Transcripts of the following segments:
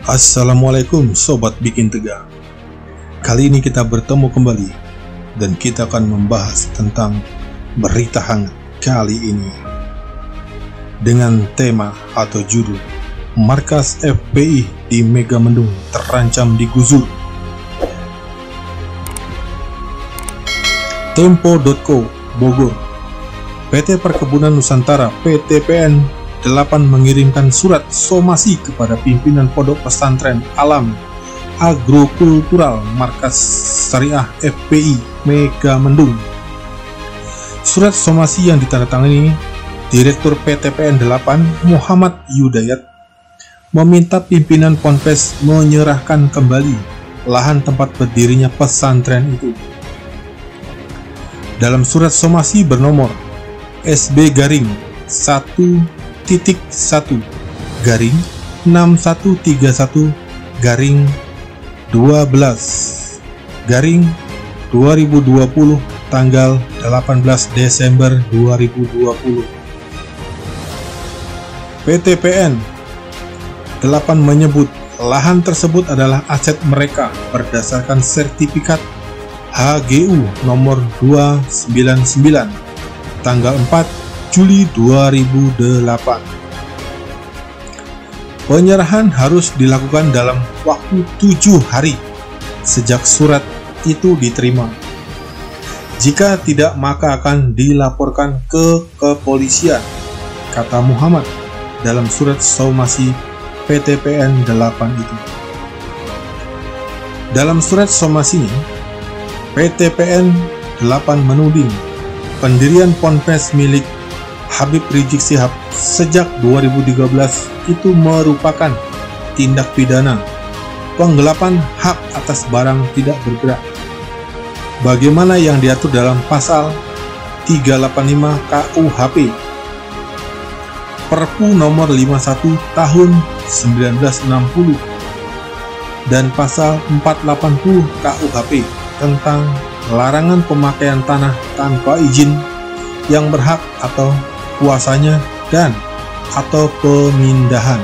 Assalamualaikum Sobat Bikin Tegang. Kali ini kita bertemu kembali dan kita akan membahas tentang berita hangat kali ini dengan tema atau judul Markas FPI di Megamendung terancam digusur. Tempo.co Bogor. PT Perkebunan Nusantara PTPN 8 mengirimkan surat somasi kepada pimpinan Pondok Pesantren Alam Agrokultural Markas Syariah FPI Megamendung. Surat somasi yang ditandatangani Direktur PTPN 8 Muhammad Yudayat meminta pimpinan Ponpes menyerahkan kembali lahan tempat berdirinya pesantren itu. Dalam surat somasi bernomor SB garing 1.1 garing 6131 garing 12 garing 2020 tanggal 18 Desember 2020. PTPN 8 menyebut lahan tersebut adalah aset mereka berdasarkan sertifikat HGU nomor 299 tanggal 4 Juli 2008. Penyerahan harus dilakukan dalam waktu 7 hari sejak surat itu diterima. Jika tidak, maka akan dilaporkan ke kepolisian, kata Muhammad dalam surat somasi PTPN 8 itu. Dalam surat somasinya, PTPN 8 menuding pendirian Ponpes milik Habib Rizik Syihab sejak 2013 itu merupakan tindak pidana penggelapan hak atas barang tidak bergerak, bagaimana yang diatur dalam pasal 385 KUHP, Perpu nomor 51 tahun 1960 dan pasal 480 KUHP tentang larangan pemakaian tanah tanpa izin yang berhak atau kuasanya dan atau pemindahan.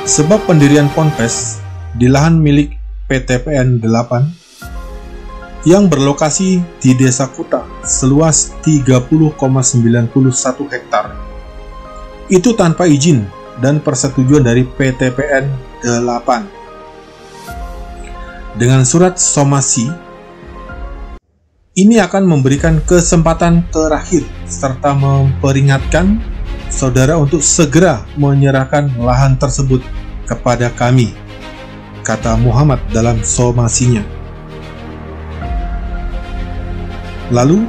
Sebab pendirian Ponpes di lahan milik PTPN 8 yang berlokasi di Desa Kuta seluas 30,91 hektar itu tanpa izin dan persetujuan dari PTPN 8. Dengan surat somasi ini akan memberikan kesempatan terakhir serta memperingatkan saudara untuk segera menyerahkan lahan tersebut kepada kami, kata Muhammad dalam somasinya. Lalu,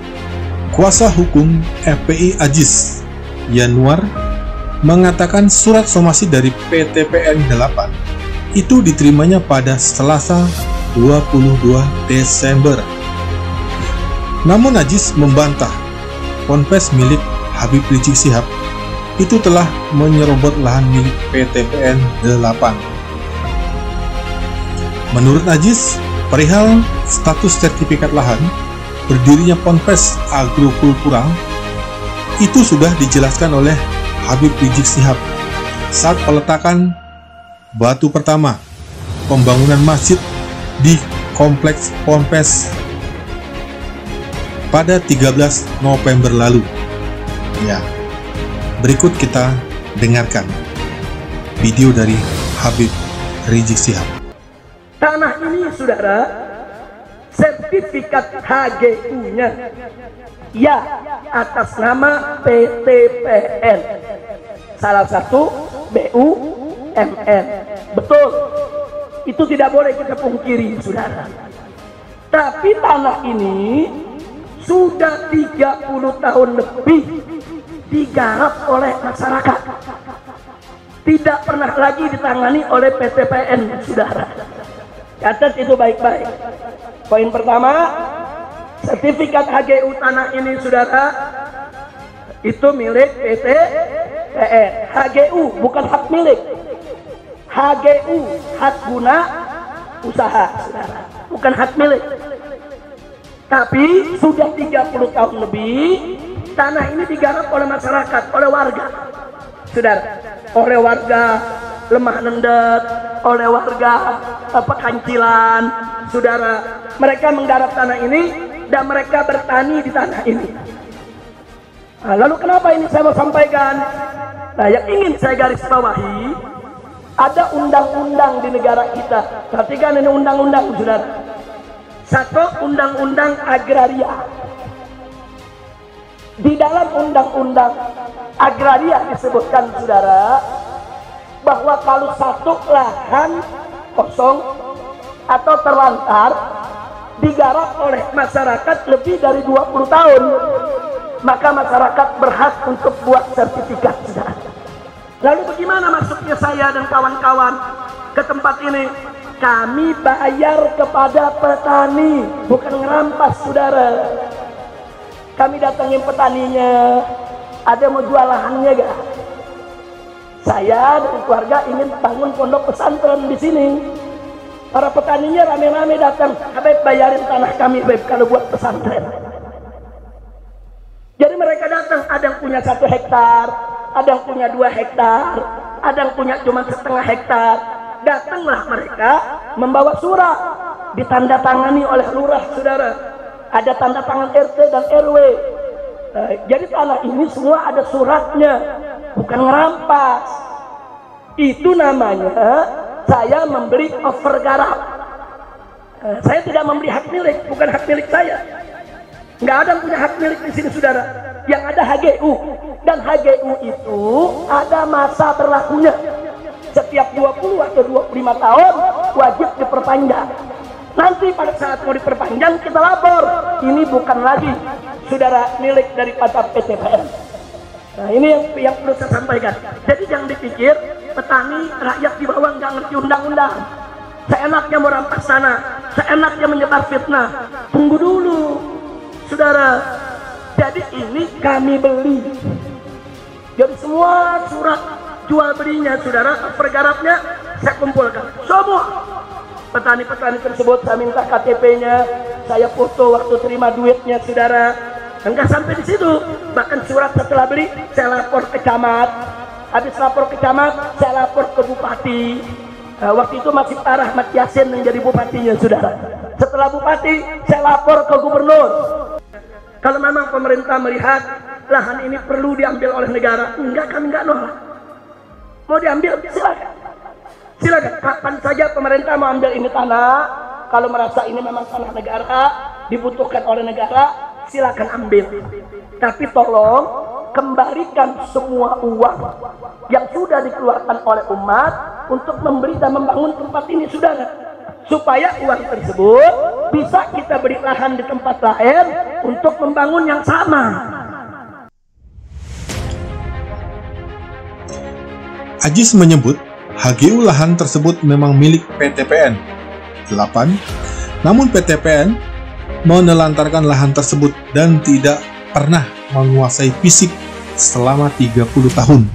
kuasa hukum FPI Aziz Yanuar mengatakan surat somasi dari PTPN 8 itu diterimanya pada Selasa 22 Desember. Namun Aziz membantah Ponpes milik Habib Rizik Syihab itu telah menyerobot lahan milik PTPN 8. Menurut Aziz, perihal status sertifikat lahan berdirinya Ponpes Agrokultural itu sudah dijelaskan oleh Habib Rizik Syihab saat peletakan batu pertama pembangunan masjid di Kompleks Ponpes pada 13 November lalu. Ya, berikut kita dengarkan video dari Habib Rizik Syihab. Tanah ini, saudara, sertifikat HGU-nya ya atas nama PTPN, salah satu BUMN. Betul, itu tidak boleh kita pungkiri, saudara. Tapi tanah ini sudah 30 tahun lebih digarap oleh masyarakat, tidak pernah lagi ditangani oleh PTPN, saudara. Catat itu baik-baik. Poin pertama, sertifikat HGU tanah ini, saudara, itu milik PTPN. HGU bukan hak milik. HGU hak guna usaha, saudara, bukan hak milik. Tapi sudah 30 tahun lebih tanah ini digarap oleh masyarakat, oleh warga, saudara, oleh warga lemah nendet oleh warga Pekancilan, saudara. Mereka menggarap tanah ini dan mereka bertani di tanah ini. Nah, lalu kenapa ini saya mau sampaikan? Nah, yang ingin saya garis bawahi, ada undang-undang di negara kita. Perhatikan ini undang-undang, saudara. Satu, undang-undang agraria. Di dalam undang-undang agraria disebutkan, saudara, bahwa kalau satu lahan kosong atau terlantar digarap oleh masyarakat lebih dari 20 tahun, maka masyarakat berhak untuk buat sertifikat, saudara. Lalu bagaimana masuknya saya dan kawan-kawan ke tempat ini? Kami bayar kepada petani, bukan ngerampas, saudara. Kami datangin petaninya, ada mau jual lahannya gak? Saya dan keluarga ingin bangun pondok pesantren di sini. Para petaninya rame-rame datang, Habib bayarin tanah kami, Habib, kalau buat pesantren. Jadi mereka datang, ada yang punya 1 hektar, ada yang punya 2 hektar, ada yang punya cuma setengah hektar. Datanglah mereka membawa surat, ditandatangani oleh lurah, saudara. Ada tanda tangan RT dan RW. Jadi tanah ini semua ada suratnya, bukan ngerampas. Itu namanya saya membeli overgarap. Saya tidak membeli hak milik, bukan hak milik saya. Nggak ada yang punya hak milik di sini, saudara. Yang ada HGU, dan HGU itu ada masa berlakunya. Setiap 20 atau 25 tahun wajib diperpanjang. Nanti pada saat mau diperpanjang kita lapor, ini bukan lagi, saudara, milik daripada PTPN. Nah, ini yang perlu saya sampaikan. Jadi jangan dipikir petani rakyat di bawah nggak ngerti undang-undang. Seenaknya mau rampas sana, seenaknya menyebar fitnah. Tunggu dulu, saudara. Jadi ini kami beli. Jadi semua surat jual belinya, saudara, pergarapnya saya kumpulkan. Semua petani-petani tersebut saya minta KTP-nya, saya foto waktu terima duitnya, saudara. Enggak sampai di situ, bahkan surat setelah beli saya lapor ke camat. Habis lapor ke camat, saya lapor ke bupati. Waktu itu masih Pak Rahmat Yasin yang jadi bupatinya, saudara. Setelah bupati, saya lapor ke gubernur. Kalau memang pemerintah melihat lahan ini perlu diambil oleh negara, enggak, kami enggak nolak. Mau diambil, silakan. Silakan, kapan saja pemerintah mau ambil ini tanah, kalau merasa ini memang tanah negara, dibutuhkan oleh negara, silakan ambil. Tapi tolong kembalikan semua uang yang sudah dikeluarkan oleh umat untuk membeli dan membangun tempat ini, saudara. Supaya uang tersebut bisa kita beri lahan di tempat lain untuk membangun yang sama. Ajis menyebut HGU lahan tersebut memang milik PTPN 8, namun PTPN menelantarkan lahan tersebut dan tidak pernah menguasai fisik selama 30 tahun.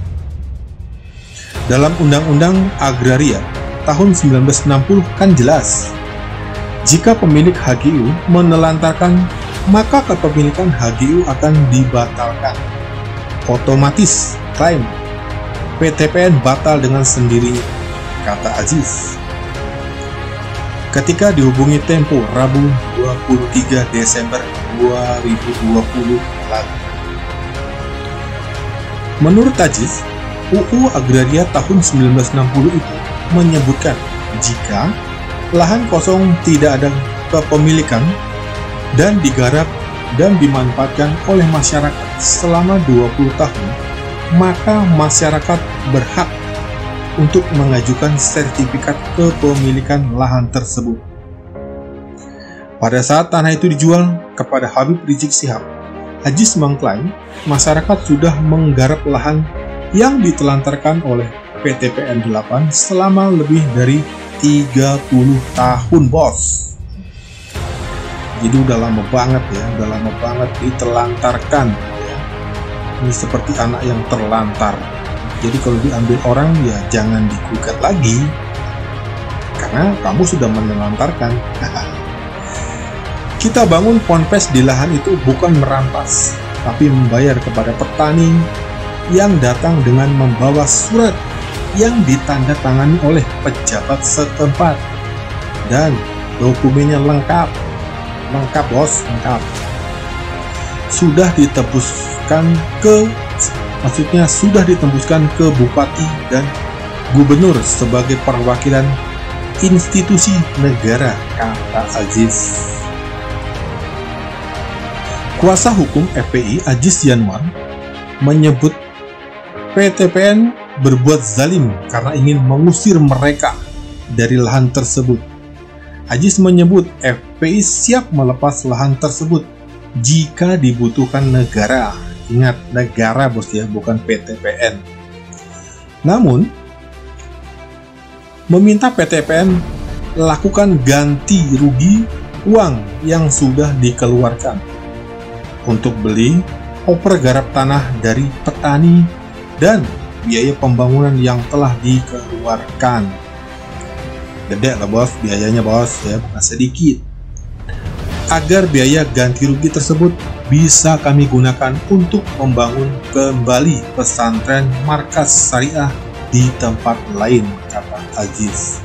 Dalam Undang-Undang Agraria tahun 1960 kan jelas, jika pemilik HGU menelantarkan, maka kepemilikan HGU akan dibatalkan. Otomatis klaim PTPN batal dengan sendirinya, kata Aziz. Ketika dihubungi Tempo Rabu 23 Desember 2020 lalu. Menurut Aziz, UU Agraria tahun 1960 itu menyebutkan jika lahan kosong tidak ada kepemilikan dan digarap dan dimanfaatkan oleh masyarakat selama 20 tahun, maka masyarakat berhak untuk mengajukan sertifikat kepemilikan lahan tersebut. Pada saat tanah itu dijual kepada Habib Rizik Syihab, Aziz mengklaim masyarakat sudah menggarap lahan yang ditelantarkan oleh PTPN 8 selama lebih dari 30 tahun, bos. Jadi udah lama banget ya, udah lama banget ditelantarkan ya. Ini seperti anak yang terlantar. Jadi kalau diambil orang ya jangan digugat lagi, karena kamu sudah menelantarkan. Kita bangun ponpes di lahan itu bukan merampas, tapi membayar kepada petani yang datang dengan membawa surat yang ditandatangani oleh pejabat setempat dan dokumennya lengkap bos, lengkap. Sudah ditembuskan ke bupati dan gubernur sebagai perwakilan institusi negara, kata Aziz. Kuasa hukum FPI Aziz Yanwar menyebut PTPN berbuat zalim karena ingin mengusir mereka dari lahan tersebut. Aziz menyebut FPI siap melepas lahan tersebut jika dibutuhkan negara. Ingat, negara bos ya, bukan PTPN. Namun, meminta PTPN lakukan ganti rugi uang yang sudah dikeluarkan untuk beli oper garap tanah dari petani dan biaya pembangunan yang telah dikeluarkan. Gede lah bos, biayanya bos ya, bukan sedikit. Agar biaya ganti rugi tersebut bisa kami gunakan untuk membangun kembali pesantren markas syariah di tempat lain, kata Aziz.